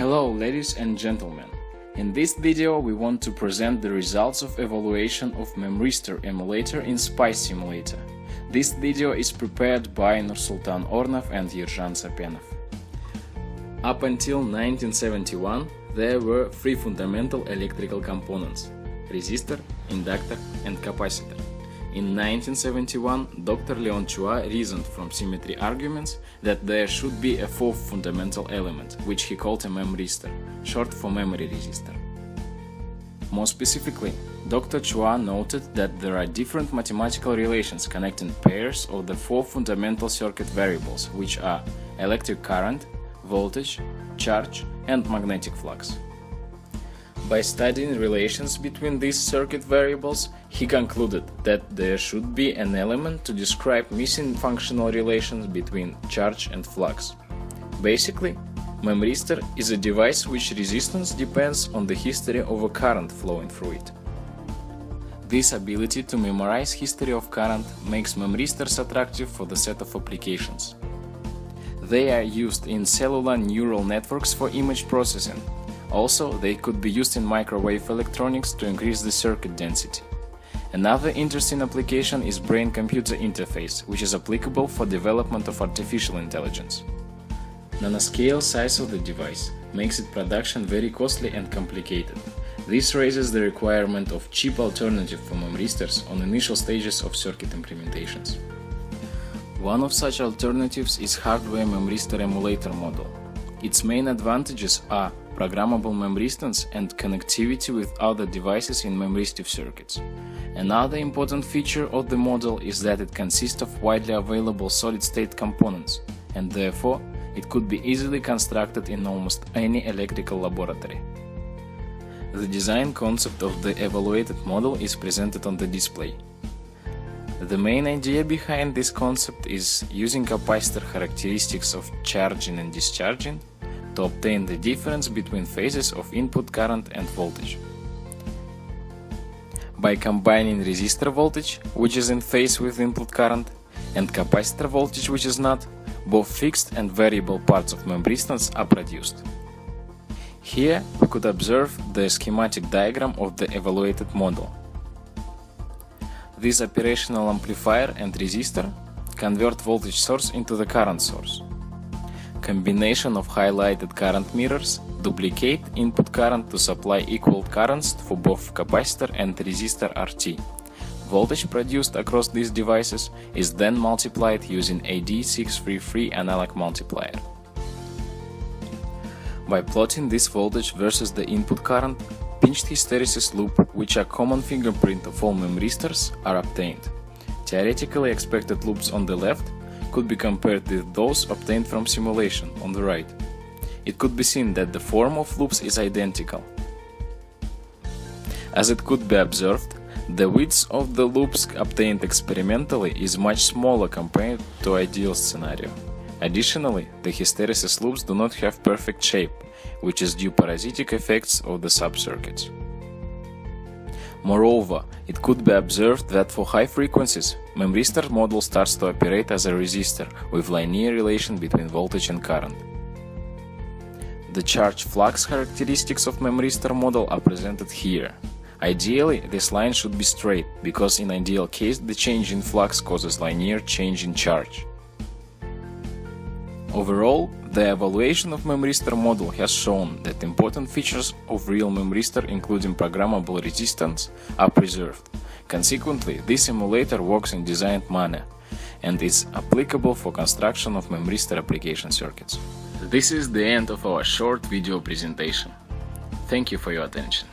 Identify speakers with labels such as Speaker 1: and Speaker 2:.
Speaker 1: Hello ladies and gentlemen. In this video we want to present the results of evaluation of Memristor emulator in Spice Simulator. This video is prepared by Nursultan Ornov and Yerzhan Sapenov. Up until 1971 there were three fundamental electrical components: resistor, inductor and capacitor. In 1971, Dr. Leon Chua reasoned from symmetry arguments that there should be a fourth fundamental element, which he called a memristor, short for memory resistor. More specifically, Dr. Chua noted that there are different mathematical relations connecting pairs of the four fundamental circuit variables, which are electric current, voltage, charge and magnetic flux. By studying relations between these circuit variables, he concluded that there should be an element to describe missing functional relations between charge and flux. Basically, memristor is a device which resistance depends on the history of a current flowing through it. This ability to memorize history of current makes memristors attractive for the set of applications. They are used in cellular neural networks for image processing. Also, they could be used in microwave electronics to increase the circuit density. Another interesting application is brain-computer interface, which is applicable for development of artificial intelligence. Nanoscale size of the device makes its production very costly and complicated. This raises the requirement of cheap alternative for memristors on initial stages of circuit implementations. One of such alternatives is hardware memristor emulator model. Its main advantages are programmable memristance and connectivity with other devices in memristive circuits. Another important feature of the model is that it consists of widely available solid-state components, and therefore it could be easily constructed in almost any electrical laboratory. The design concept of the evaluated model is presented on the display. The main idea behind this concept is using capacitor characteristics of charging and discharging to obtain the difference between phases of input current and voltage. By combining resistor voltage, which is in phase with input current, and capacitor voltage, which is not, both fixed and variable parts of memristance are produced. Here we could observe the schematic diagram of the evaluated model. This operational amplifier and resistor convert voltage source into the current source. Combination of highlighted current mirrors duplicate input current to supply equal currents for both capacitor and resistor RT. Voltage produced across these devices is then multiplied using AD633 analog multiplier. By plotting this voltage versus the input current, pinched hysteresis loop, which are common fingerprint of all memristors, are obtained. Theoretically expected loops on the left could be compared with those obtained from simulation on the right. It could be seen that the form of loops is identical. As it could be observed, the width of the loops obtained experimentally is much smaller compared to ideal scenario. Additionally, the hysteresis loops do not have perfect shape, which is due parasitic effects of the subcircuits. Moreover, it could be observed that for high frequencies, memristor model starts to operate as a resistor with linear relation between voltage and current. The charge flux characteristics of memristor model are presented here. Ideally, this line should be straight, because in ideal case the change in flux causes linear change in charge. Overall, the evaluation of memristor model has shown that important features of real memristor, including programmable resistance, are preserved. Consequently, this emulator works in designed manner and is applicable for construction of memristor application circuits. This is the end of our short video presentation. Thank you for your attention.